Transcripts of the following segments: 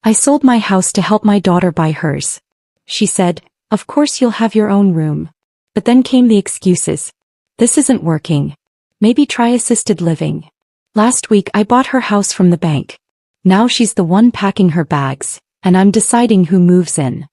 I sold my house to help my daughter buy hers. She said, of course you'll have your own room. But then came the excuses. This isn't working. Maybe try assisted living. Last week I bought her house from the bank. Now she's the one packing her bags, and I'm deciding who moves in.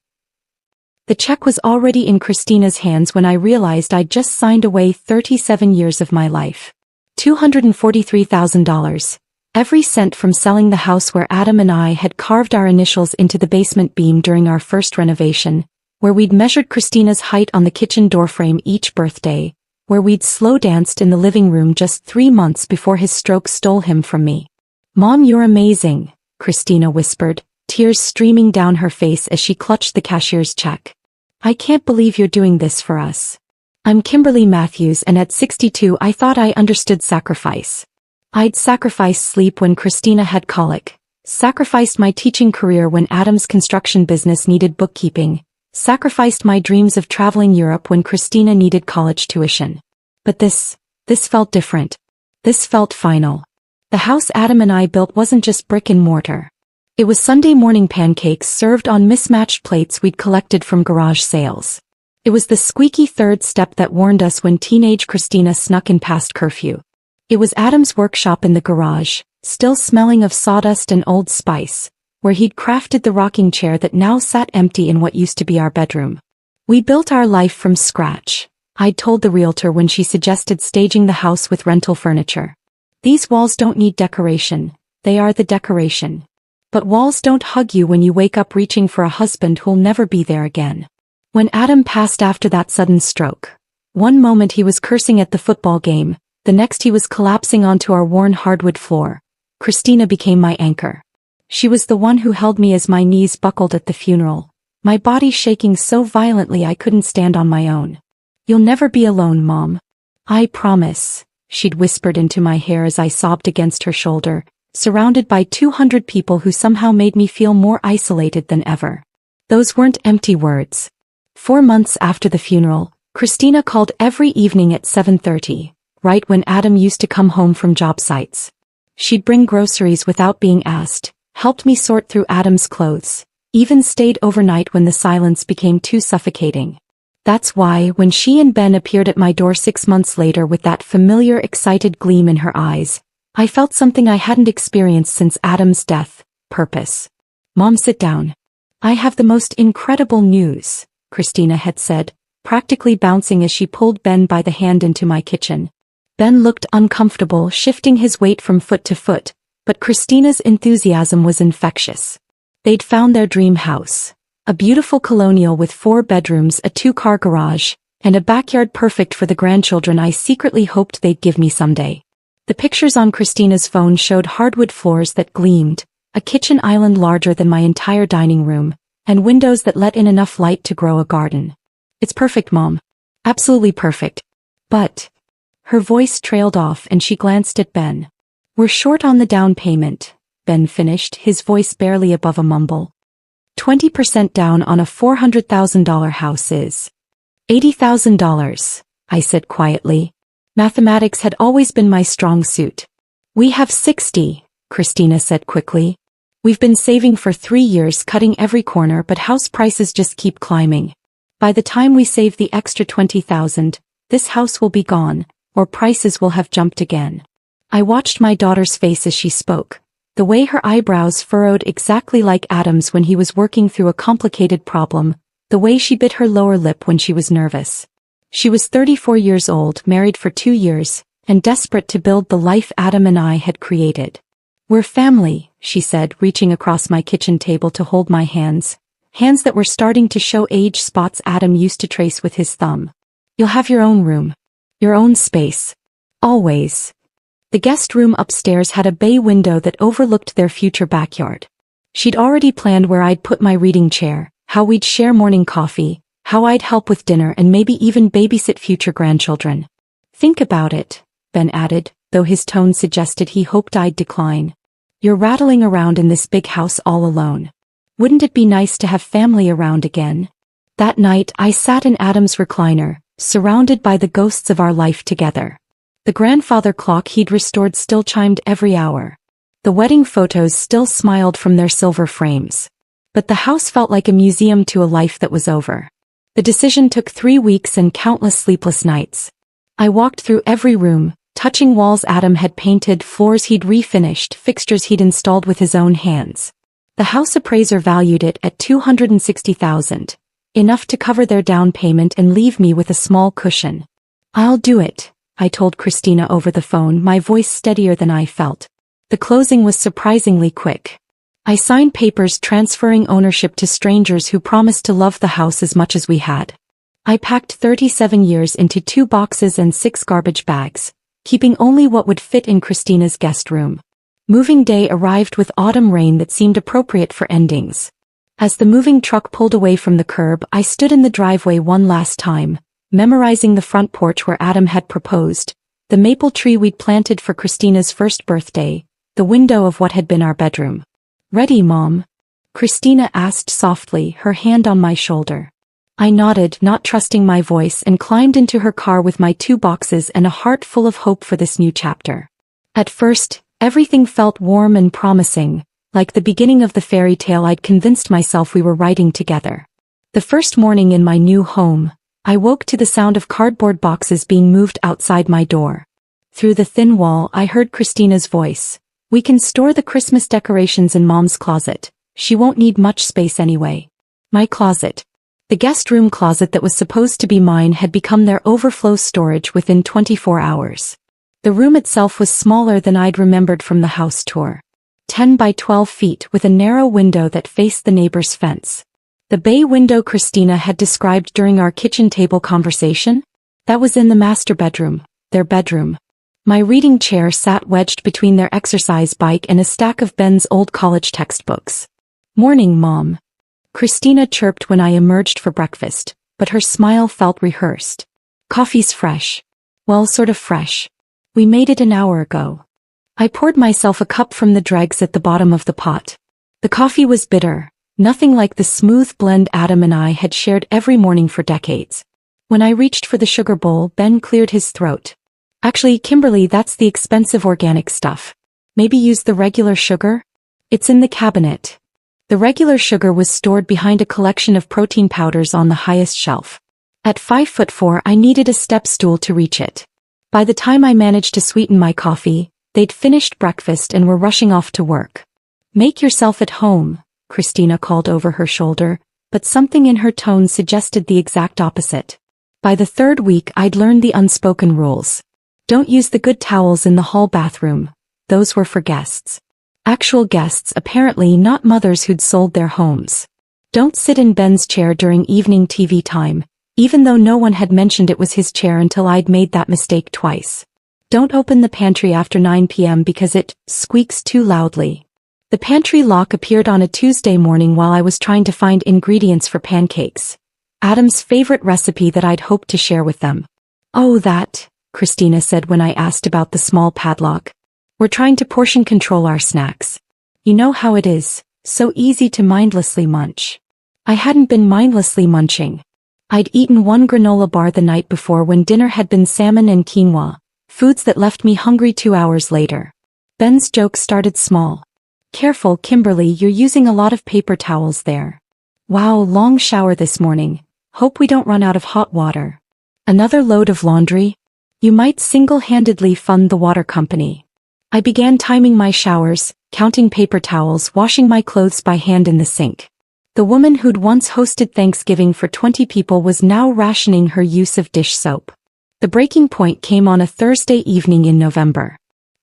The check was already in Christina's hands when I realized I'd just signed away 37 years of my life. $243,000. Every cent from selling the house where Adam and I had carved our initials into the basement beam during our first renovation, where we'd measured Christina's height on the kitchen doorframe each birthday, where we'd slow danced in the living room just 3 months before his stroke stole him from me. Mom, you're amazing, Christina whispered, tears streaming down her face as she clutched the cashier's check. I can't believe you're doing this for us. I'm Kimberly Matthews, and at 62 I thought I understood sacrifice. I'd sacrificed sleep when Christina had colic, sacrificed my teaching career when Adam's construction business needed bookkeeping, sacrificed my dreams of traveling Europe when Christina needed college tuition. But this felt different. This felt final. The house Adam and I built wasn't just brick and mortar. It was Sunday morning pancakes served on mismatched plates we'd collected from garage sales. It was the squeaky third step that warned us when teenage Christina snuck in past curfew. It was Adam's workshop in the garage, still smelling of sawdust and Old Spice, where he'd crafted the rocking chair that now sat empty in what used to be our bedroom. We built our life from scratch, I'd told the realtor when she suggested staging the house with rental furniture. These walls don't need decoration, they are the decoration. But walls don't hug you when you wake up reaching for a husband who'll never be there again. When Adam passed after that sudden stroke, one moment he was cursing at the football game, the next he was collapsing onto our worn hardwood floor. Christina became my anchor. She was the one who held me as my knees buckled at the funeral, my body shaking so violently I couldn't stand on my own. You'll never be alone, Mom. I promise, she'd whispered into my hair as I sobbed against her shoulder, surrounded by 200 people who somehow made me feel more isolated than ever. Those weren't empty words. 4 months after the funeral, Christina called every evening at 7:30, right when Adam used to come home from job sites. She'd bring groceries without being asked, helped me sort through Adam's clothes, even stayed overnight when the silence became too suffocating. That's why when she and Ben appeared at my door 6 months later with that familiar excited gleam in her eyes, I felt something I hadn't experienced since Adam's death: purpose. Mom, sit down. I have the most incredible news, Christina had said, practically bouncing as she pulled Ben by the hand into my kitchen. Ben looked uncomfortable, shifting his weight from foot to foot, but Christina's enthusiasm was infectious. They'd found their dream house. A beautiful colonial with 4 bedrooms, a 2-car garage, and a backyard perfect for the grandchildren I secretly hoped they'd give me someday. The pictures on Christina's phone showed hardwood floors that gleamed, a kitchen island larger than my entire dining room, and windows that let in enough light to grow a garden. It's perfect, Mom. Absolutely perfect. But... Her voice trailed off and she glanced at Ben. We're short on the down payment, Ben finished, his voice barely above a mumble. 20% down on a $400,000 house is $80,000, I said quietly. Mathematics had always been my strong suit. We have 60, Christina said quickly. We've been saving for 3 years, cutting every corner, but house prices just keep climbing. By the time we save the extra 20,000, this house will be gone, or prices will have jumped again. I watched my daughter's face as she spoke, the way her eyebrows furrowed exactly like Adam's when he was working through a complicated problem, the way she bit her lower lip when she was nervous. She was 34 years old, married for 2 years, and desperate to build the life Adam and I had created. We're family, she said, reaching across my kitchen table to hold my hands that were starting to show age spots Adam used to trace with his thumb. You'll have your own room. Your own space. Always. The guest room upstairs had a bay window that overlooked their future backyard. She'd already planned where I'd put my reading chair, how we'd share morning coffee, how I'd help with dinner and maybe even babysit future grandchildren. Think about it, Ben added, though his tone suggested he hoped I'd decline. You're rattling around in this big house all alone. Wouldn't it be nice to have family around again? That night I sat in Adam's recliner, surrounded by the ghosts of our life together. The grandfather clock he'd restored still chimed every hour. The wedding photos still smiled from their silver frames. But the house felt like a museum to a life that was over. The decision took 3 weeks and countless sleepless nights. I walked through every room, touching walls Adam had painted, floors he'd refinished, fixtures he'd installed with his own hands. The house appraiser valued it at $260,000, enough to cover their down payment and leave me with a small cushion. "I'll do it," I told Christina over the phone, my voice steadier than I felt. The closing was surprisingly quick. I signed papers transferring ownership to strangers who promised to love the house as much as we had. I packed 37 years into 2 boxes and 6 garbage bags, keeping only what would fit in Christina's guest room. Moving day arrived with autumn rain that seemed appropriate for endings. As the moving truck pulled away from the curb, I stood in the driveway one last time, memorizing the front porch where Adam had proposed, the maple tree we'd planted for Christina's first birthday, the window of what had been our bedroom. "Ready, Mom?" Christina asked softly, her hand on my shoulder. I nodded, not trusting my voice, and climbed into her car with my 2 boxes and a heart full of hope for this new chapter. At first, everything felt warm and promising, like the beginning of the fairy tale I'd convinced myself we were writing together. The first morning in my new home, I woke to the sound of cardboard boxes being moved outside my door. Through the thin wall, I heard Christina's voice. "We can store the Christmas decorations in Mom's closet. She won't need much space anyway." My closet. The guest room closet that was supposed to be mine had become their overflow storage within 24 hours. The room itself was smaller than I'd remembered from the house tour. 10 by 12 feet with a narrow window that faced the neighbor's fence. The bay window Christina had described during our kitchen table conversation? That was in the master bedroom, their bedroom. My reading chair sat wedged between their exercise bike and a stack of Ben's old college textbooks. "Morning, Mom." Christina chirped when I emerged for breakfast, but her smile felt rehearsed. "Coffee's fresh." "Well, sort of fresh. We made it an hour ago." I poured myself a cup from the dregs at the bottom of the pot. The coffee was bitter, nothing like the smooth blend Adam and I had shared every morning for decades. When I reached for the sugar bowl, Ben cleared his throat. "Actually, Kimberly, that's the expensive organic stuff. Maybe use the regular sugar? It's in the cabinet." The regular sugar was stored behind a collection of protein powders on the highest shelf. At 5'4", I needed a step stool to reach it. By the time I managed to sweeten my coffee, they'd finished breakfast and were rushing off to work. "Make yourself at home," Christina called over her shoulder, but something in her tone suggested the exact opposite. By the 3rd week, I'd learned the unspoken rules. Don't use the good towels in the hall bathroom. Those were for guests. Actual guests, apparently, not mothers who'd sold their homes. Don't sit in Ben's chair during evening TV time, even though no one had mentioned it was his chair until I'd made that mistake twice. Don't open the pantry after 9 p.m. because it squeaks too loudly. The pantry lock appeared on a Tuesday morning while I was trying to find ingredients for pancakes. Adam's favorite recipe that I'd hoped to share with them. "Oh, that," Christina said when I asked about the small padlock. "We're trying to portion control our snacks. You know how it is, so easy to mindlessly munch." I hadn't been mindlessly munching. I'd eaten 1 granola bar the night before when dinner had been salmon and quinoa, foods that left me hungry 2 hours later. Ben's joke started small. "Careful, Kimberly, you're using a lot of paper towels there." "Wow, long shower this morning. Hope we don't run out of hot water." "Another load of laundry? You might single-handedly fund the water company." I began timing my showers, counting paper towels, washing my clothes by hand in the sink. The woman who'd once hosted Thanksgiving for 20 people was now rationing her use of dish soap. The breaking point came on a Thursday evening in November.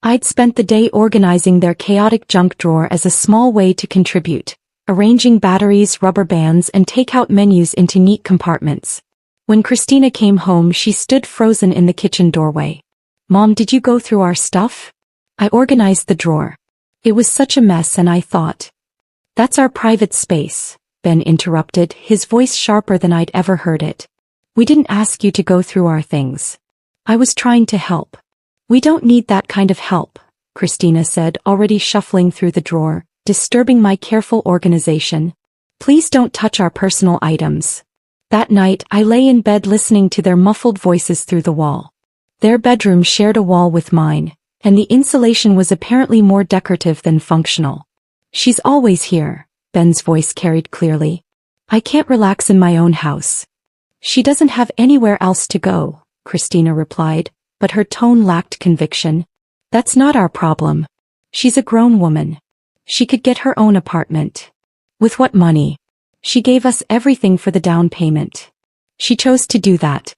I'd spent the day organizing their chaotic junk drawer as a small way to contribute, arranging batteries, rubber bands, and takeout menus into neat compartments. When Christina came home, she stood frozen in the kitchen doorway. "Mom, did you go through our stuff?" I organized the drawer. It was such a mess, and I thought. "That's our private space," Ben interrupted, his voice sharper than I'd ever heard it. "We didn't ask you to go through our things." I was trying to help. "We don't need that kind of help," Christina said, already shuffling through the drawer, disturbing my careful organization. "Please don't touch our personal items." That night, I lay in bed listening to their muffled voices through the wall. Their bedroom shared a wall with mine, and the insulation was apparently more decorative than functional. She's always here, Ben's voice carried clearly. I can't relax in my own house. She doesn't have anywhere else to go, Christina replied, but her tone lacked conviction. That's not our problem. She's a grown woman. She could get her own apartment. With what money? She gave us everything for the down payment. She chose to do that.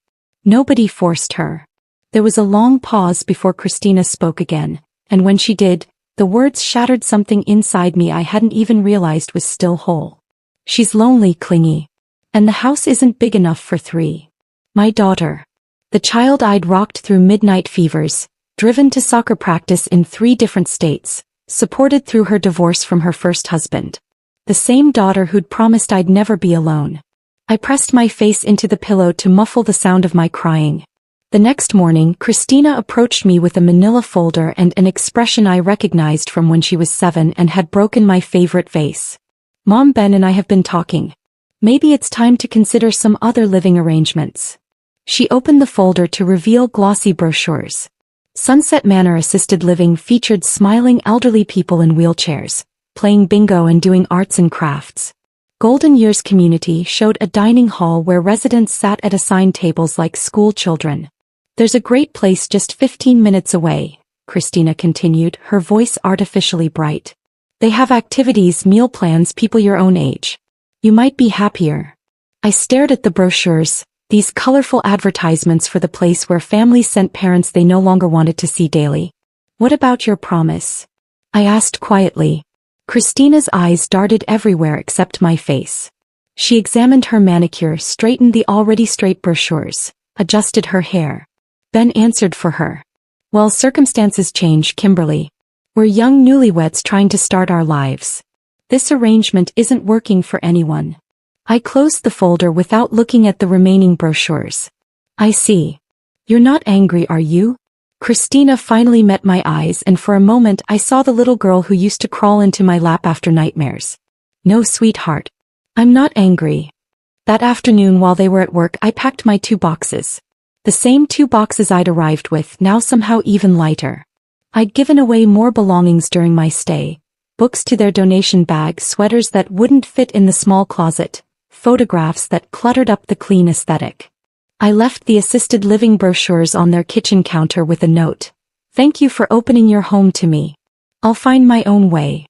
Nobody forced her. There was a long pause before Christina spoke again, and when she did, the words shattered something inside me I hadn't even realized was still whole. She's lonely, clingy. And the house isn't big enough for three. My daughter. The child-eyed rocked through midnight fevers, driven to soccer practice in 3 different states, supported through her divorce from her first husband. The same daughter who'd promised I'd never be alone. I pressed my face into the pillow to muffle the sound of my crying. The next morning, Christina approached me with a manila folder and an expression I recognized from when she was 7 and had broken my favorite vase. Mom, Ben and I have been talking. Maybe it's time to consider some other living arrangements. She opened the folder to reveal glossy brochures. Sunset Manor Assisted Living featured smiling elderly people in wheelchairs, playing bingo and doing arts and crafts. Golden Years Community showed a dining hall where residents sat at assigned tables like school children. There's a great place just 15 minutes away, Christina continued, her voice artificially bright. They have activities, meal plans, people your own age. You might be happier. I stared at the brochures, these colorful advertisements for the place where families sent parents they no longer wanted to see daily. What about your promise? I asked quietly. Christina's eyes darted everywhere except my face. She examined her manicure, straightened the already straight brochures, adjusted her hair. Ben answered for her. Well, circumstances change, Kimberly. We're young newlyweds trying to start our lives. This arrangement isn't working for anyone. I closed the folder without looking at the remaining brochures. I see. You're not angry, are you? Christina finally met my eyes, and for a moment I saw the little girl who used to crawl into my lap after nightmares. No, sweetheart. I'm not angry. That afternoon while they were at work I packed my 2 boxes. The same 2 boxes I'd arrived with, now somehow even lighter. I'd given away more belongings during my stay. Books to their donation bag, sweaters that wouldn't fit in the small closet, photographs that cluttered up the clean aesthetic. I left the assisted living brochures on their kitchen counter with a note. Thank you for opening your home to me. I'll find my own way.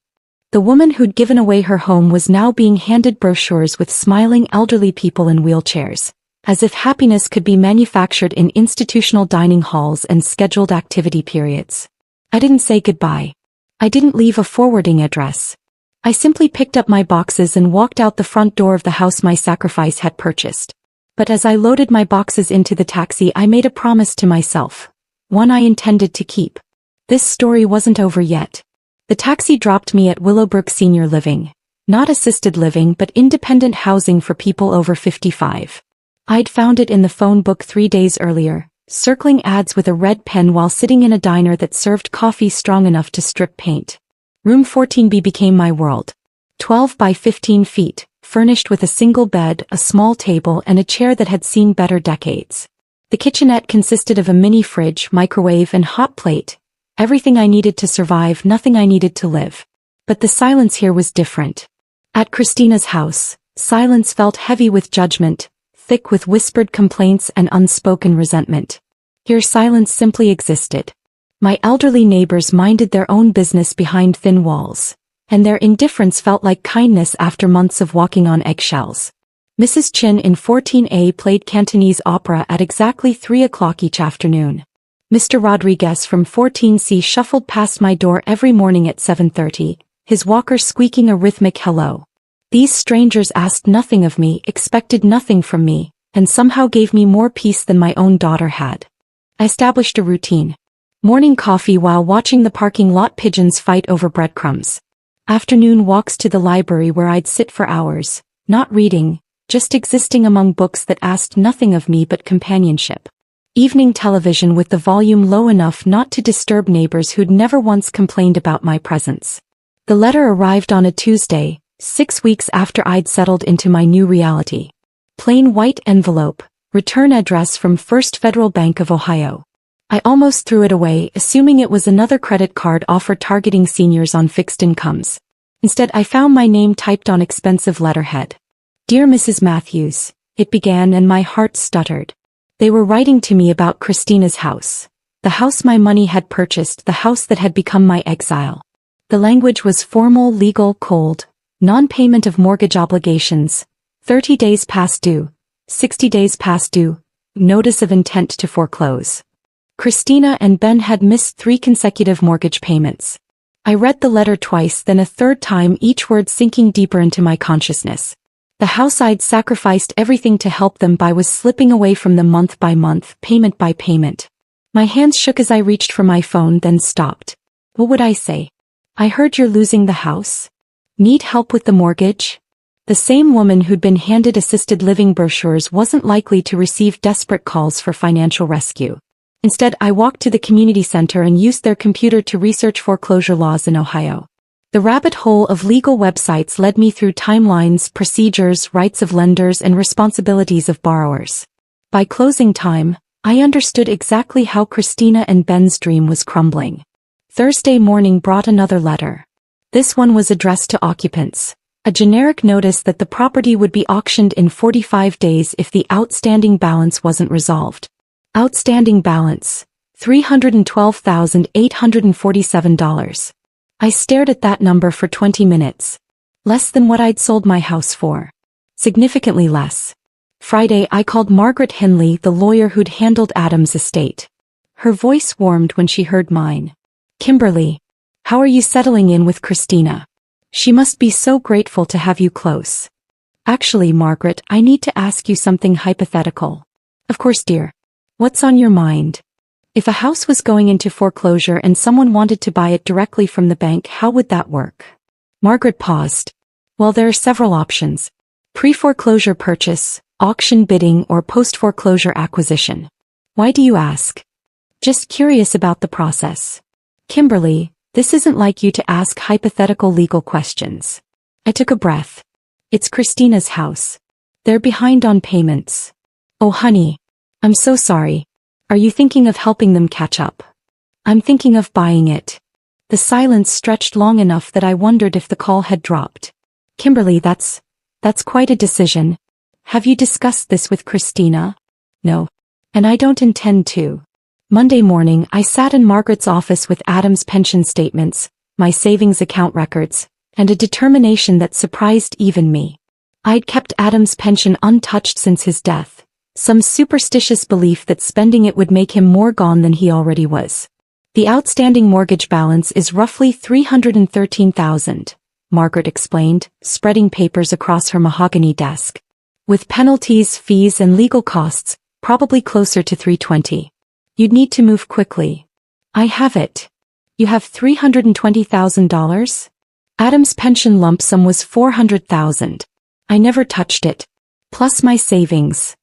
The woman who'd given away her home was now being handed brochures with smiling elderly people in wheelchairs, as if happiness could be manufactured in institutional dining halls and scheduled activity periods. I didn't say goodbye. I didn't leave a forwarding address. I simply picked up my boxes and walked out the front door of the house my sacrifice had purchased. But as I loaded my boxes into the taxi, I made a promise to myself. One I intended to keep. This story wasn't over yet. The taxi dropped me at Willowbrook Senior Living. Not assisted living but independent housing for people over 55. I'd found it in the phone book 3 days earlier, circling ads with a red pen while sitting in a diner that served coffee strong enough to strip paint. Room 14B became my world. 12 by 15 feet, furnished with a single bed, a small table and a chair that had seen better decades. The kitchenette consisted of a mini fridge, microwave and hot plate. Everything I needed to survive, nothing I needed to live. But the silence here was different. At Christina's house, silence felt heavy with judgment, thick with whispered complaints and unspoken resentment. Here silence simply existed. My elderly neighbors minded their own business behind thin walls, and their indifference felt like kindness after months of walking on eggshells. Mrs. Chin in 14A played Cantonese opera at exactly 3 o'clock each afternoon. Mr. Rodriguez from 14C shuffled past my door every morning at 7:30, his walker squeaking a rhythmic hello. These strangers asked nothing of me, expected nothing from me, and somehow gave me more peace than my own daughter had. I established a routine. Morning coffee while watching the parking lot pigeons fight over breadcrumbs. Afternoon walks to the library where I'd sit for hours, not reading, just existing among books that asked nothing of me but companionship. Evening television with the volume low enough not to disturb neighbors who'd never once complained about my presence. The letter arrived on a Tuesday, 6 weeks after I'd settled into my new reality. Plain white envelope, return address from First Federal Bank of Ohio. I almost threw it away, assuming it was another credit card offer targeting seniors on fixed incomes. Instead, I found my name typed on expensive letterhead. "Dear Mrs. Matthews," it began, and my heart stuttered. They were writing to me about Christina's house. The house my money had purchased, the house that had become my exile. The language was formal, legal, cold. Non-payment of mortgage obligations. 30 days past due. 60 days past due. Notice of intent to foreclose. Christina and Ben had missed 3 consecutive mortgage payments. I read the letter twice, then a third time, each word sinking deeper into my consciousness. The house I'd sacrificed everything to help them buy was slipping away from them month by month, payment by payment. My hands shook as I reached for my phone, then stopped. What would I say? "I heard you're losing the house. Need help with the mortgage?" The same woman who'd been handed assisted living brochures wasn't likely to receive desperate calls for financial rescue. Instead, I walked to the community center and used their computer to research foreclosure laws in Ohio. The rabbit hole of legal websites led me through timelines, procedures, rights of lenders, and responsibilities of borrowers. By closing time, I understood exactly how Christina and Ben's dream was crumbling. Thursday morning brought another letter. This one was addressed to occupants. A generic notice that the property would be auctioned in 45 days if the outstanding balance wasn't resolved. Outstanding balance, $312,847. I stared at that number for 20 minutes. Less than what I'd sold my house for. Significantly less. Friday, I called Margaret Henley, the lawyer who'd handled Adam's estate. Her voice warmed when she heard mine. "Kimberly, how are you settling in with Christina? She must be so grateful to have you close." "Actually, Margaret, I need to ask you something hypothetical." "Of course, dear. What's on your mind?" "If a house was going into foreclosure and someone wanted to buy it directly from the bank, how would that work?" Margaret paused. "Well, there are several options. Pre-foreclosure purchase, auction bidding, or post-foreclosure acquisition." "Why do you ask?" "Just curious about the process." "Kimberly, this isn't like you to ask hypothetical legal questions." I took a breath. "It's Christina's house. They're behind on payments." "Oh honey, I'm so sorry. Are you thinking of helping them catch up?" "I'm thinking of buying it." The silence stretched long enough that I wondered if the call had dropped. "Kimberly, that's quite a decision. Have you discussed this with Christina?" "No. And I don't intend to." Monday morning, I sat in Margaret's office with Adam's pension statements, my savings account records, and a determination that surprised even me. I'd kept Adam's pension untouched since his death, some superstitious belief that spending it would make him more gone than he already was. "The outstanding mortgage balance is roughly $313,000, Margaret explained, spreading papers across her mahogany desk. "With penalties, fees, and legal costs, probably closer to $320. You'd need to move quickly." "I have it." "You have $320,000? Adam's pension lump sum was $400,000. I never touched it. Plus my savings."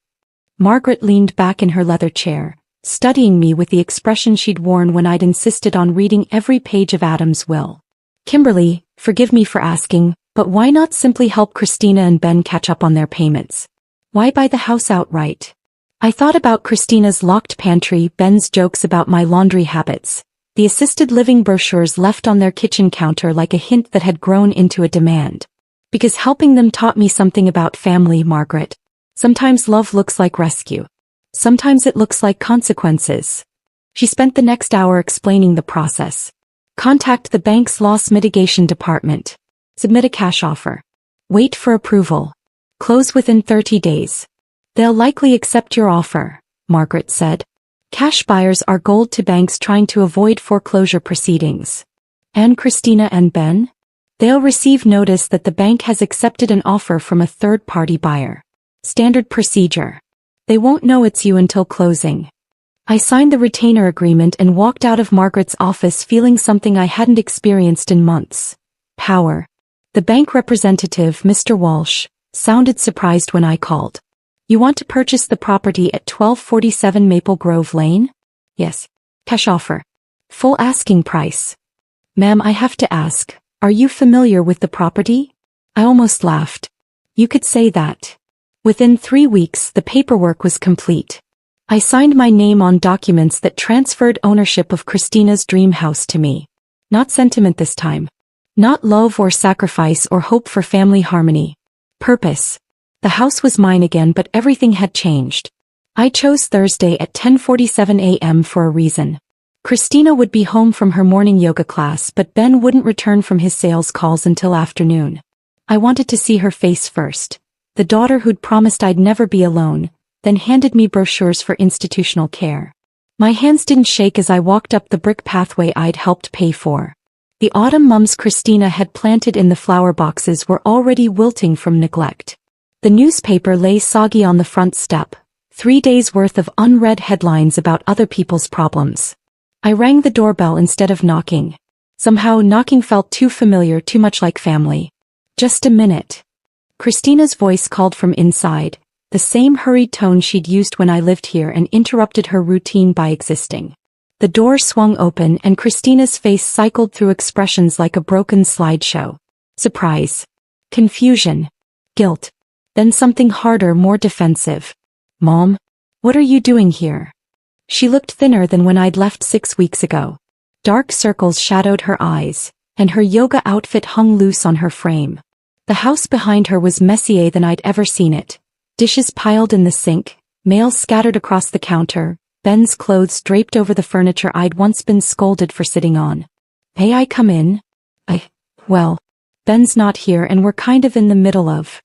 Margaret leaned back in her leather chair, studying me with the expression she'd worn when I'd insisted on reading every page of Adam's will. "Kimberly, forgive me for asking, but why not simply help Christina and Ben catch up on their payments? Why buy the house outright?" I thought about Christina's locked pantry, Ben's jokes about my laundry habits, the assisted living brochures left on their kitchen counter like a hint that had grown into a demand. Because helping them taught me something about family, Margaret. Sometimes love looks like rescue. Sometimes it looks like consequences. She spent the next hour explaining the process. Contact the bank's loss mitigation department. Submit a cash offer. Wait for approval. Close within 30 days. "They'll likely accept your offer," Margaret said. "Cash buyers are gold to banks trying to avoid foreclosure proceedings." "And Christina and Ben? They'll receive notice that the bank has accepted an offer from a third-party buyer. Standard procedure. They won't know it's you until closing." I signed the retainer agreement and walked out of Margaret's office feeling something I hadn't experienced in months. Power. The bank representative, Mr. Walsh, sounded surprised when I called. "You want to purchase the property at 1247 Maple Grove Lane?" "Yes." "Cash offer. Full asking price." "Ma'am, I have to ask, are you familiar with the property?" I almost laughed. "You could say that." Within 3 weeks, the paperwork was complete. I signed my name on documents that transferred ownership of Christina's dream house to me. Not sentiment this time. Not love or sacrifice or hope for family harmony. Purpose. The house was mine again, but everything had changed. I chose Thursday at 10:47 a.m. for a reason. Christina would be home from her morning yoga class, but Ben wouldn't return from his sales calls until afternoon. I wanted to see her face first. The daughter who'd promised I'd never be alone, then handed me brochures for institutional care. My hands didn't shake as I walked up the brick pathway I'd helped pay for. The autumn mums Christina had planted in the flower boxes were already wilting from neglect. The newspaper lay soggy on the front step, 3 days' worth of unread headlines about other people's problems. I rang the doorbell instead of knocking. Somehow knocking felt too familiar, too much like family. Just a minute. Christina's voice called from inside, the same hurried tone she'd used when I lived here, and interrupted her routine by existing. The door swung open and Christina's face cycled through expressions like a broken slideshow. Surprise. Confusion. Guilt. Then something harder, more defensive. Mom? What are you doing here? She looked thinner than when I'd left 6 weeks ago. Dark circles shadowed her eyes, and her yoga outfit hung loose on her frame. The house behind her was messier than I'd ever seen it. Dishes piled in the sink, mail scattered across the counter, Ben's clothes draped over the furniture I'd once been scolded for sitting on. May I come in? Well, Ben's not here and we're kind of in the middle of.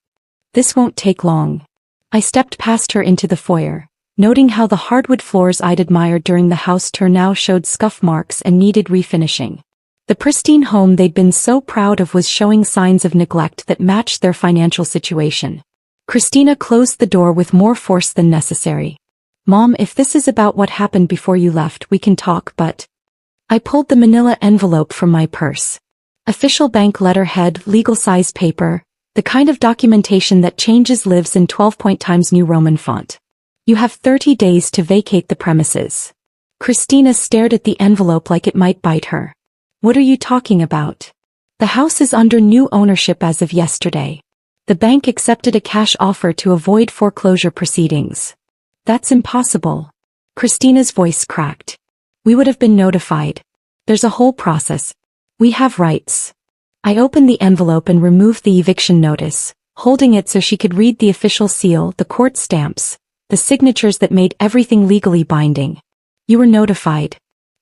This won't take long. I stepped past her into the foyer, noting how the hardwood floors I'd admired during the house tour now showed scuff marks and needed refinishing. The pristine home they'd been so proud of was showing signs of neglect that matched their financial situation. Christina closed the door with more force than necessary. Mom, if this is about what happened before you left, we can talk, but... I pulled the manila envelope from my purse. Official bank letterhead, legal-size paper, the kind of documentation that changes lives in 12-point Times New Roman font. You have 30 days to vacate the premises. Christina stared at the envelope like it might bite her. What are you talking about? The house is under new ownership as of yesterday. The bank accepted a cash offer to avoid foreclosure proceedings. That's impossible. Christina's voice cracked. We would have been notified. There's a whole process. We have rights. I opened the envelope and removed the eviction notice, holding it so she could read the official seal, the court stamps, the signatures that made everything legally binding. You were notified.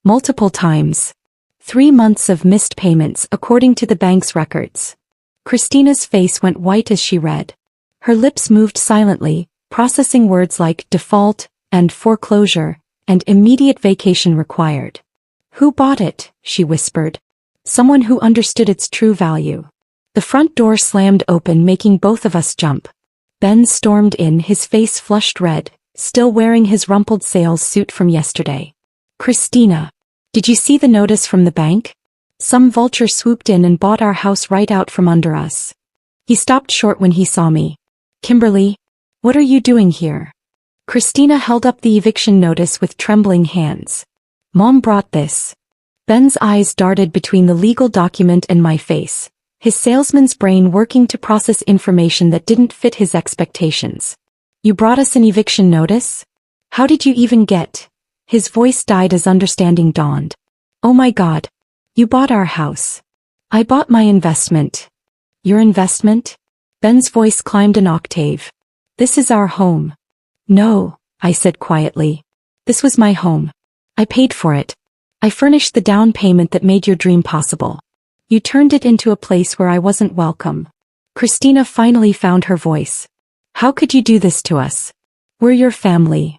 Multiple times. 3 months of missed payments according to the bank's records. Christina's face went white as she read. Her lips moved silently, processing words like default, and foreclosure, and immediate vacation required. Who bought it? She whispered. Someone who understood its true value. The front door slammed open, making both of us jump. Ben stormed in, his face flushed red, still wearing his rumpled sales suit from yesterday. Christina. Did you see the notice from the bank? Some vulture swooped in and bought our house right out from under us. He stopped short when he saw me. Kimberly, what are you doing here? Christina held up the eviction notice with trembling hands. Mom brought this. Ben's eyes darted between the legal document and my face, his salesman's brain working to process information that didn't fit his expectations. You brought us an eviction notice? How did you even get? His voice died as understanding dawned. Oh my God. You bought our house. I bought my investment. Your investment? Ben's voice climbed an octave. This is our home. No, I said quietly. This was my home. I paid for it. I furnished the down payment that made your dream possible. You turned it into a place where I wasn't welcome. Christina finally found her voice. How could you do this to us? We're your family.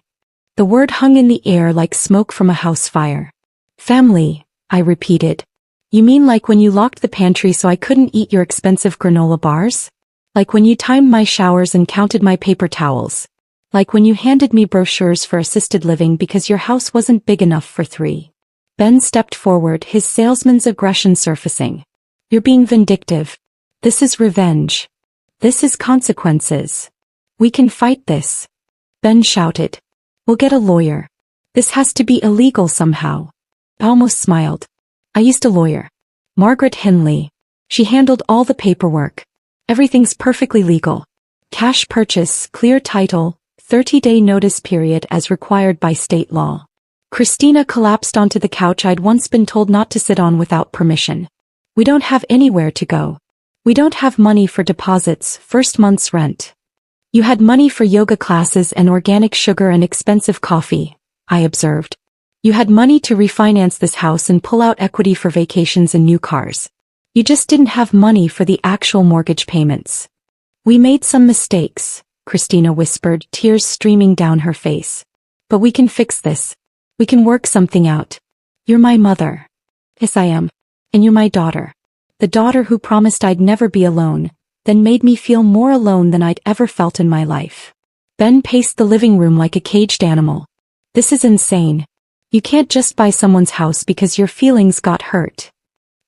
The word hung in the air like smoke from a house fire. Family, I repeated. You mean like when you locked the pantry so I couldn't eat your expensive granola bars? Like when you timed my showers and counted my paper towels? Like when you handed me brochures for assisted living because your house wasn't big enough for 3? Ben stepped forward, his salesman's aggression surfacing. You're being vindictive. This is revenge. This is consequences. We can fight this. Ben shouted. We'll get a lawyer. This has to be illegal somehow. I almost smiled. I used a lawyer. Margaret Henley. She handled all the paperwork. Everything's perfectly legal. Cash purchase, clear title, 30-day notice period as required by state law. Christina collapsed onto the couch I'd once been told not to sit on without permission. We don't have anywhere to go. We don't have money for deposits, first month's rent. You had money for yoga classes and organic sugar and expensive coffee, I observed. You had money to refinance this house and pull out equity for vacations and new cars. You just didn't have money for the actual mortgage payments. We made some mistakes, Christina whispered, tears streaming down her face. But we can fix this. We can work something out. You're my mother. Yes, I am. And you're my daughter. The daughter who promised I'd never be alone, then made me feel more alone than I'd ever felt in my life. Ben paced the living room like a caged animal. This is insane. You can't just buy someone's house because your feelings got hurt.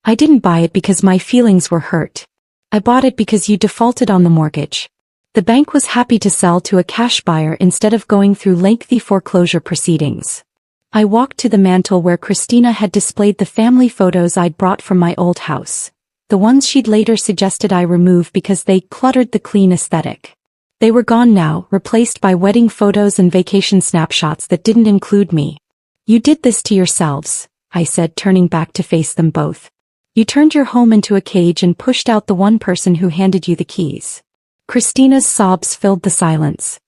I didn't buy it because my feelings were hurt. I bought it because you defaulted on the mortgage. The bank was happy to sell to a cash buyer instead of going through lengthy foreclosure proceedings. I walked to the mantel where Christina had displayed the family photos I'd brought from my old house, the ones she'd later suggested I remove because they cluttered the clean aesthetic. They were gone now, replaced by wedding photos and vacation snapshots that didn't include me. You did this to yourselves, I said, turning back to face them both. You turned your home into a cage and pushed out the one person who handed you the keys. Christina's sobs filled the silence.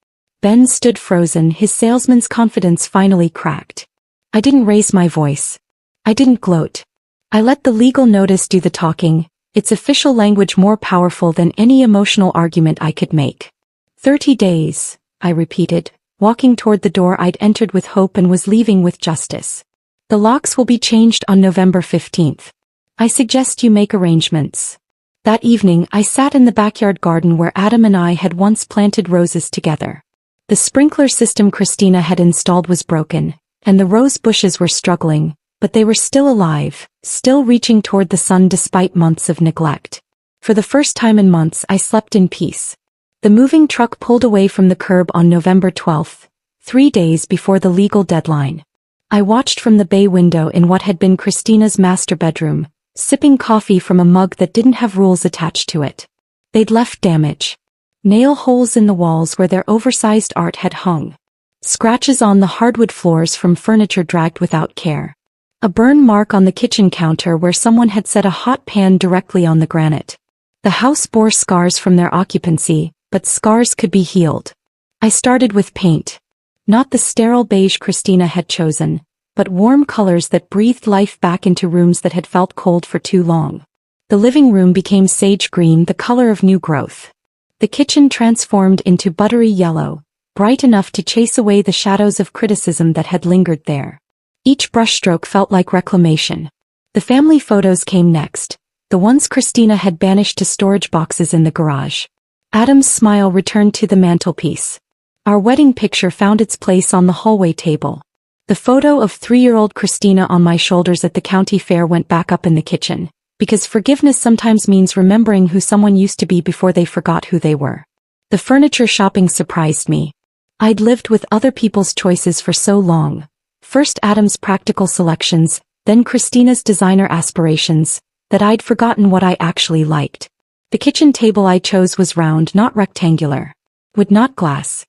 Ben stood frozen, his salesman's confidence finally cracked. I didn't raise my voice. I didn't gloat. I let the legal notice do the talking, its official language more powerful than any emotional argument I could make. 30 days, I repeated, walking toward the door I'd entered with hope and was leaving with justice. The locks will be changed on November 15th. I suggest you make arrangements. That evening I sat in the backyard garden where Adam and I had once planted roses together. The sprinkler system Christina had installed was broken, and the rose bushes were struggling, but they were still alive, still reaching toward the sun despite months of neglect. For the first time in months I slept in peace. The moving truck pulled away from the curb on November 12th, 3 days before the legal deadline. I watched from the bay window in what had been Christina's master bedroom, sipping coffee from a mug that didn't have rules attached to it. They'd left damage. Nail holes in the walls where their oversized art had hung. Scratches on the hardwood floors from furniture dragged without care. A burn mark on the kitchen counter where someone had set a hot pan directly on the granite. The house bore scars from their occupancy, but scars could be healed. I started with paint. Not the sterile beige Christina had chosen, but warm colors that breathed life back into rooms that had felt cold for too long. The living room became sage green, the color of new growth. The kitchen transformed into buttery yellow, bright enough to chase away the shadows of criticism that had lingered there. Each brushstroke felt like reclamation. The family photos came next, the ones Christina had banished to storage boxes in the garage. Adam's smile returned to the mantelpiece. Our wedding picture found its place on the hallway table. The photo of 3-year-old Christina on my shoulders at the county fair went back up in the kitchen, because forgiveness sometimes means remembering who someone used to be before they forgot who they were. The furniture shopping surprised me. I'd lived with other people's choices for so long. First Adam's practical selections, then Christina's designer aspirations, that I'd forgotten what I actually liked. The kitchen table I chose was round, not rectangular. Wood, not glass.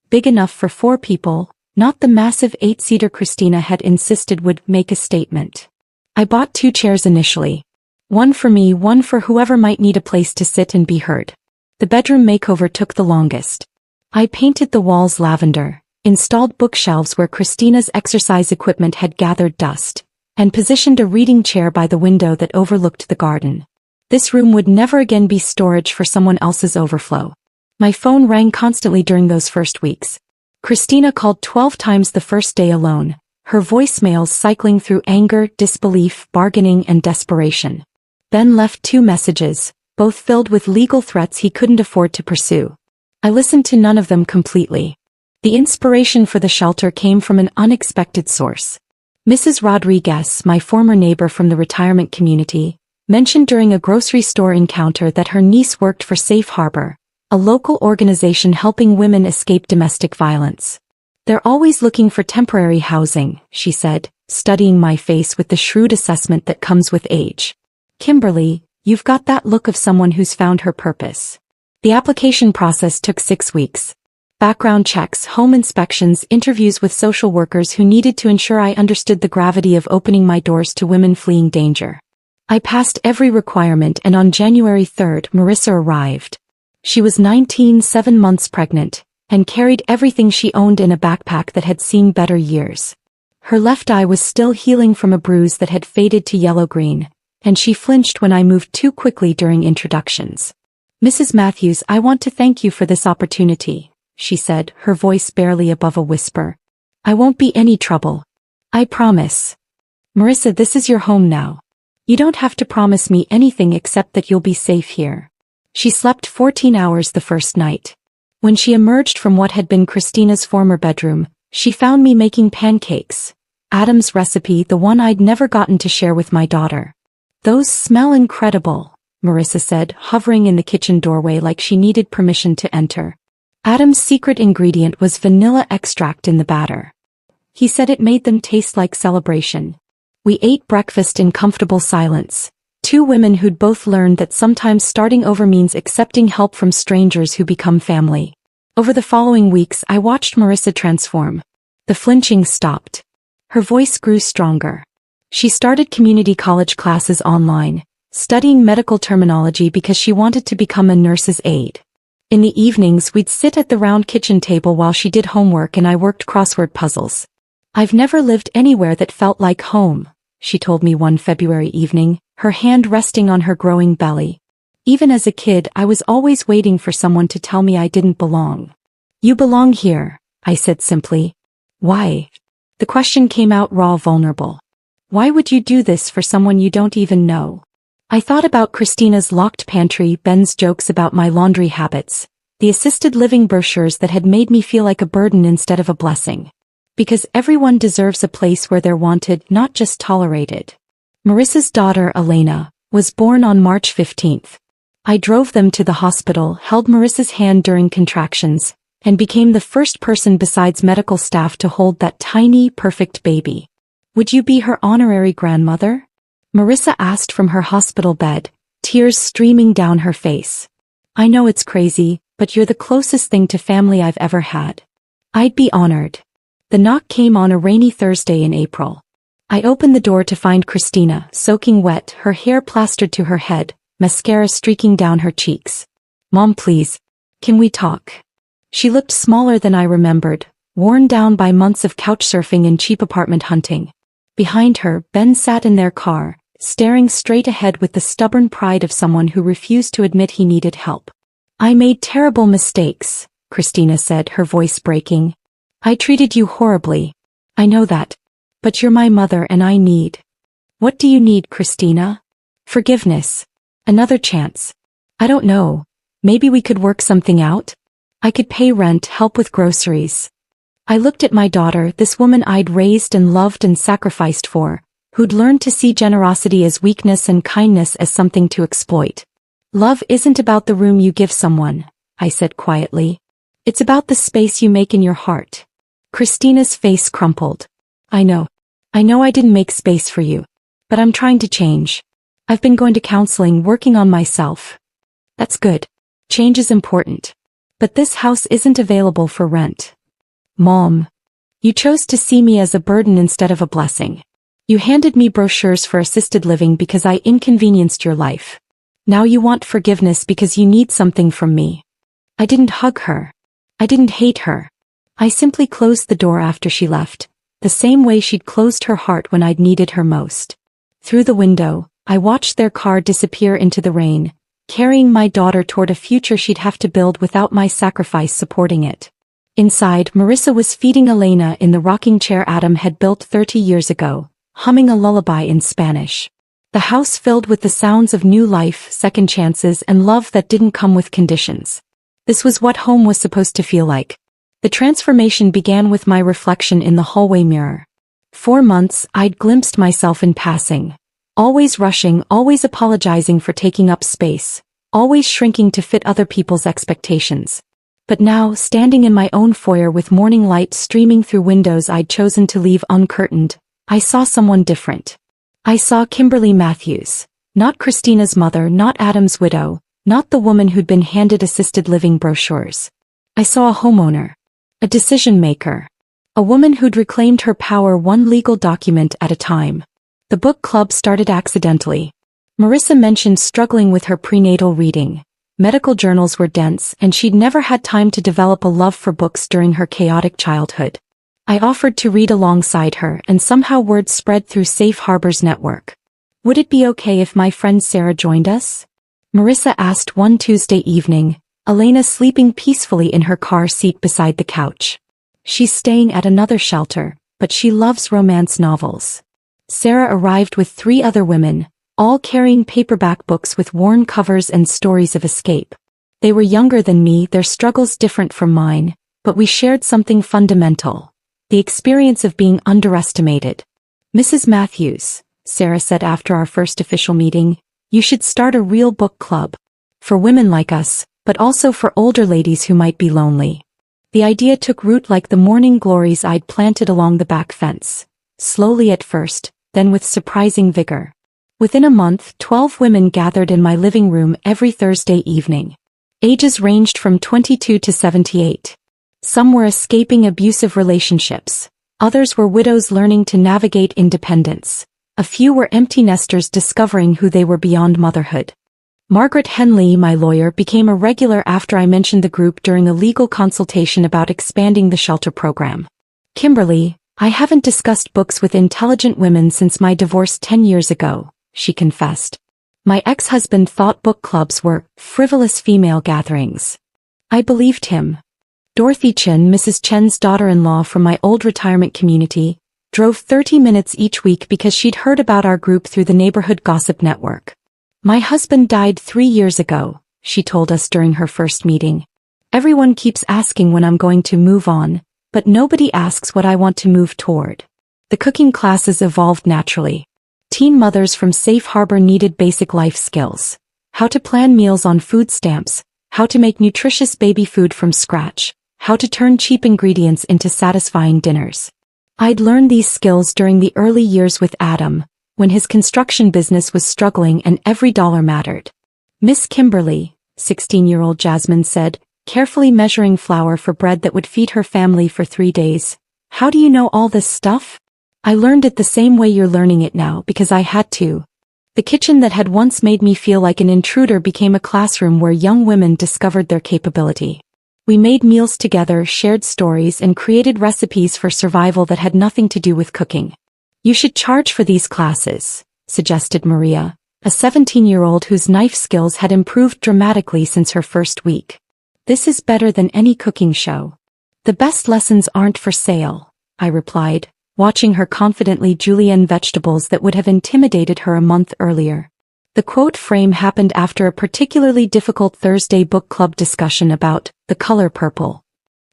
Big enough for 4 people, not the massive 8-seater Christina had insisted would make a statement. I bought 2 chairs initially. One for me, one for whoever might need a place to sit and be heard. The bedroom makeover took the longest. I painted the walls lavender, installed bookshelves where Christina's exercise equipment had gathered dust, and positioned a reading chair by the window that overlooked the garden. This room would never again be storage for someone else's overflow. My phone rang constantly during those first weeks. Christina called 12 times the first day alone, her voicemails cycling through anger, disbelief, bargaining, and desperation. Ben left 2 messages, both filled with legal threats he couldn't afford to pursue. I listened to none of them completely. The inspiration for the shelter came from an unexpected source. Mrs. Rodriguez, my former neighbor from the retirement community, mentioned during a grocery store encounter that her niece worked for Safe Harbor, a local organization helping women escape domestic violence. They're always looking for temporary housing, she said, studying my face with the shrewd assessment that comes with age. Kimberly, you've got that look of someone who's found her purpose. The application process took 6 weeks. Background checks, home inspections, interviews with social workers who needed to ensure I understood the gravity of opening my doors to women fleeing danger. I passed every requirement, and on January 3rd, Marissa arrived. She was 19, 7 months pregnant, and carried everything she owned in a backpack that had seen better years. Her left eye was still healing from a bruise that had faded to yellow-green, and she flinched when I moved too quickly during introductions. "Mrs. Matthews, I want to thank you for this opportunity," she said, her voice barely above a whisper. "I won't be any trouble. I promise. Marissa, this is your home now. You don't have to promise me anything except that you'll be safe here." She slept 14 hours the first night. When she emerged from what had been Christina's former bedroom, she found me making pancakes. Adam's recipe, the one I'd never gotten to share with my daughter. "Those smell incredible," Marissa said, hovering in the kitchen doorway like she needed permission to enter. Adam's secret ingredient was vanilla extract in the batter. He said it made them taste like celebration. We ate breakfast in comfortable silence. Two women who'd both learned that sometimes starting over means accepting help from strangers who become family. Over the following weeks, I watched Marissa transform. The flinching stopped. Her voice grew stronger. She started community college classes online, studying medical terminology because she wanted to become a nurse's aide. In the evenings, we'd sit at the round kitchen table while she did homework and I worked crossword puzzles. "I've never lived anywhere that felt like home," she told me one February evening, her hand resting on her growing belly. "Even as a kid, I was always waiting for someone to tell me I didn't belong." "You belong here," I said simply. "Why?" The question came out raw, vulnerable. "Why would you do this for someone you don't even know?" I thought about Christina's locked pantry, Ben's jokes about my laundry habits, the assisted living brochures that had made me feel like a burden instead of a blessing. Because everyone deserves a place where they're wanted, not just tolerated. Marissa's daughter, Elena, was born on March 15th. I drove them to the hospital, held Marissa's hand during contractions, and became the first person besides medical staff to hold that tiny, perfect baby. "Would you be her honorary grandmother?" Marissa asked from her hospital bed, tears streaming down her face. "I know it's crazy, but you're the closest thing to family I've ever had. I'd be honored." The knock came on a rainy Thursday in April. I opened the door to find Christina, soaking wet, her hair plastered to her head, mascara streaking down her cheeks. "Mom, please. Can we talk?" She looked smaller than I remembered, worn down by months of couch surfing and cheap apartment hunting. Behind her, Ben sat in their car, staring straight ahead with the stubborn pride of someone who refused to admit he needed help. "I made terrible mistakes," Christina said, her voice breaking. "I treated you horribly. I know that. But you're my mother and I need—" "What do you need, Christina?" "Forgiveness. Another chance. I don't know. Maybe we could work something out? I could pay rent, help with groceries." I looked at my daughter, this woman I'd raised and loved and sacrificed for, who'd learned to see generosity as weakness and kindness as something to exploit. "Love isn't about the room you give someone," I said quietly. "It's about the space you make in your heart." Christina's face crumpled. I know I didn't make space for you. But I'm trying to change. I've been going to counseling, working on myself." "That's good. Change is important. But this house isn't available for rent." "Mom, you chose to see me as a burden instead of a blessing. You handed me brochures for assisted living because I inconvenienced your life. Now you want forgiveness because you need something from me." I didn't hug her. I didn't hate her. I simply closed the door after she left, the same way she'd closed her heart when I'd needed her most. Through the window, I watched their car disappear into the rain, carrying my daughter toward a future she'd have to build without my sacrifice supporting it. Inside, Marissa was feeding Elena in the rocking chair Adam had built 30 years ago, humming a lullaby in Spanish. The house filled with the sounds of new life, second chances, and love that didn't come with conditions. This was what home was supposed to feel like. The transformation began with my reflection in the hallway mirror. 4 months, I'd glimpsed myself in passing. Always rushing, always apologizing for taking up space, always shrinking to fit other people's expectations. But now, standing in my own foyer with morning light streaming through windows I'd chosen to leave uncurtained, I saw someone different. I saw Kimberly Matthews. Not Christina's mother, not Adam's widow, not the woman who'd been handed assisted living brochures. I saw a homeowner. A decision maker. A woman who'd reclaimed her power one legal document at a time. The book club started accidentally. Marissa mentioned struggling with her prenatal reading. Medical journals were dense and she'd never had time to develop a love for books during her chaotic childhood. I offered to read alongside her and somehow word spread through Safe Harbor's network. Would it be okay if my friend Sarah joined us? Marissa asked one Tuesday evening, Elena sleeping peacefully in her car seat beside the couch. She's staying at another shelter, but she loves romance novels. Sarah arrived with 3 other women, all carrying paperback books with worn covers and stories of escape. They were younger than me, their struggles different from mine, but we shared something fundamental. The experience of being underestimated. Mrs. Matthews, Sarah said after our first official meeting, you should start a real book club. For women like us, but also for older ladies who might be lonely. The idea took root like the morning glories I'd planted along the back fence. Slowly at first, then with surprising vigor. Within a month, 12 women gathered in my living room every Thursday evening. Ages ranged from 22 to 78. Some were escaping abusive relationships. Others were widows learning to navigate independence. A few were empty nesters discovering who they were beyond motherhood. Margaret Henley, my lawyer, became a regular after I mentioned the group during a legal consultation about expanding the shelter program. Kimberly, I haven't discussed books with intelligent women since my divorce 10 years ago, she confessed. My ex-husband thought book clubs were frivolous female gatherings. I believed him. Dorothy Chen, Mrs. Chen's daughter-in-law from my old retirement community, drove 30 minutes each week because she'd heard about our group through the neighborhood gossip network. My husband died 3 years ago, she told us during her first meeting. Everyone keeps asking when I'm going to move on, but nobody asks what I want to move toward. The cooking classes evolved naturally. Teen mothers from Safe Harbor needed basic life skills. How to plan meals on food stamps, how to make nutritious baby food from scratch, how to turn cheap ingredients into satisfying dinners. I'd learned these skills during the early years with Adam, when his construction business was struggling and every dollar mattered. Miss Kimberly, 16-year-old Jasmine said, carefully measuring flour for bread that would feed her family for 3 days. How do you know all this stuff? I learned it the same way you're learning it now because I had to. The kitchen that had once made me feel like an intruder became a classroom where young women discovered their capability. We made meals together, shared stories, and created recipes for survival that had nothing to do with cooking. You should charge for these classes, suggested Maria, a 17-year-old whose knife skills had improved dramatically since her first week. This is better than any cooking show. The best lessons aren't for sale, I replied, watching her confidently julienne vegetables that would have intimidated her a month earlier. The quote frame happened after a particularly difficult Thursday book club discussion about the color purple.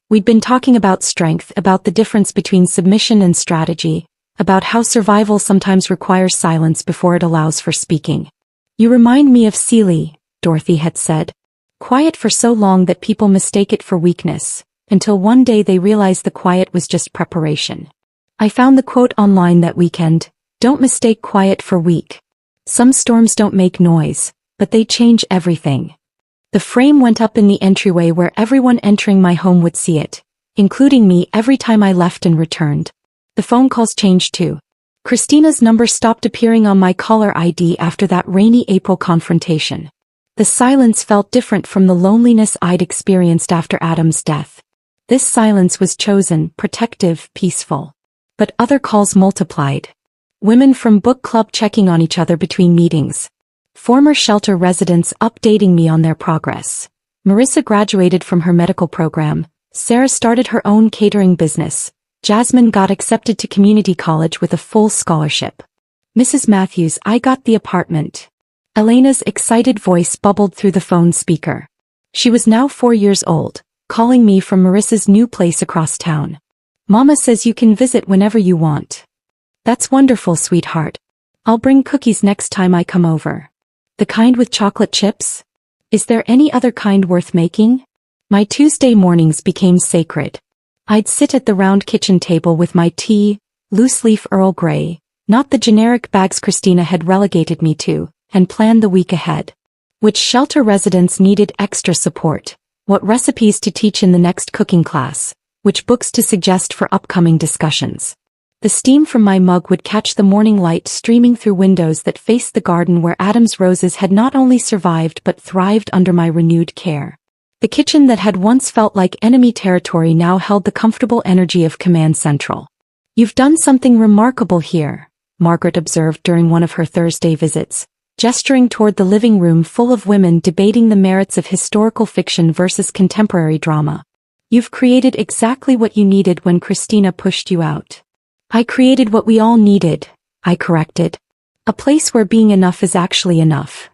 We'd been talking about strength, about the difference between submission and strategy, about how survival sometimes requires silence before it allows for speaking. You remind me of Celie, Dorothy had said. Quiet for so long that people mistake it for weakness, until one day they realize the quiet was just preparation. I found the quote online that weekend, don't mistake quiet for weak. Some storms don't make noise, but they change everything. The frame went up in the entryway where everyone entering my home would see it, including me every time I left and returned. The phone calls changed too. Christina's number stopped appearing on my caller ID after that rainy April confrontation. The silence felt different from the loneliness I'd experienced after Adam's death. This silence was chosen, protective, peaceful. But other calls multiplied. Women from book club checking on each other between meetings. Former shelter residents updating me on their progress. Marissa graduated from her medical program. Sarah started her own catering business. Jasmine got accepted to community college with a full scholarship. Mrs. Matthews, I got the apartment. Elena's excited voice bubbled through the phone speaker. She was now 4 years old, calling me from Marissa's new place across town. Mama says you can visit whenever you want. That's wonderful, sweetheart. I'll bring cookies next time I come over. The kind with chocolate chips? Is there any other kind worth making? My Tuesday mornings became sacred. I'd sit at the round kitchen table with my tea, loose-leaf Earl Grey, not the generic bags Christina had relegated me to, and plan the week ahead. Which shelter residents needed extra support? what recipes to teach in the next cooking class, which books to suggest for upcoming discussions. The steam from my mug would catch the morning light streaming through windows that faced the garden where Adam's roses had not only survived but thrived under my renewed care. The kitchen that had once felt like enemy territory now held the comfortable energy of Command Central. "You've done something remarkable here," Margaret observed during one of her Thursday visits, gesturing toward the living room full of women debating the merits of historical fiction versus contemporary drama. "You've created exactly what you needed when Christina pushed you out." "I created what we all needed," I corrected. "A place where being enough is actually enough."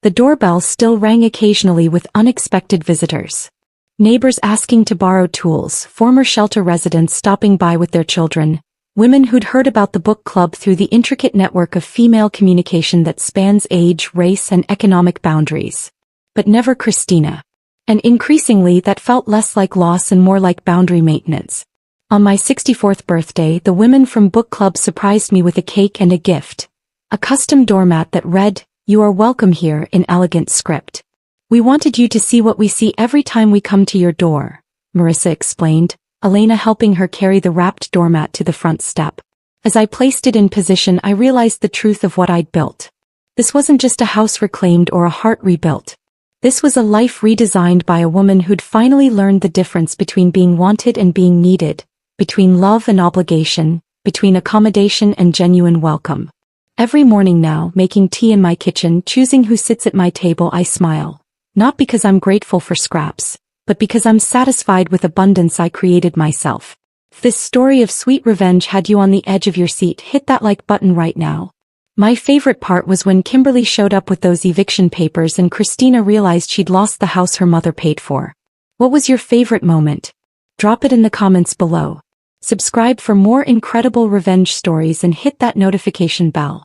The doorbell still rang occasionally with unexpected visitors. Neighbors asking to borrow tools, former shelter residents stopping by with their children, women who'd heard about the book club through the intricate network of female communication that spans age, race, and economic boundaries. But never Christina. And increasingly that felt less like loss and more like boundary maintenance. On my 64th birthday, the women from book club surprised me with a cake and a gift. A custom doormat that read, "You are welcome here," in elegant script. "We wanted you to see what we see every time we come to your door," Marissa explained, Elena helping her carry the wrapped doormat to the front step. As I placed it in position, I realized the truth of what I'd built. This wasn't just a house reclaimed or a heart rebuilt. This was a life redesigned by a woman who'd finally learned the difference between being wanted and being needed, between love and obligation, between accommodation and genuine welcome. Every morning now, making tea in my kitchen, choosing who sits at my table, I smile. Not because I'm grateful for scraps, but because I'm satisfied with abundance I created myself. If this story of sweet revenge had you on the edge of your seat, hit that like button right now. My favorite part was when Kimberly showed up with those eviction papers and Christina realized she'd lost the house her mother paid for. What was your favorite moment? Drop it in the comments below. Subscribe for more incredible revenge stories and hit that notification bell.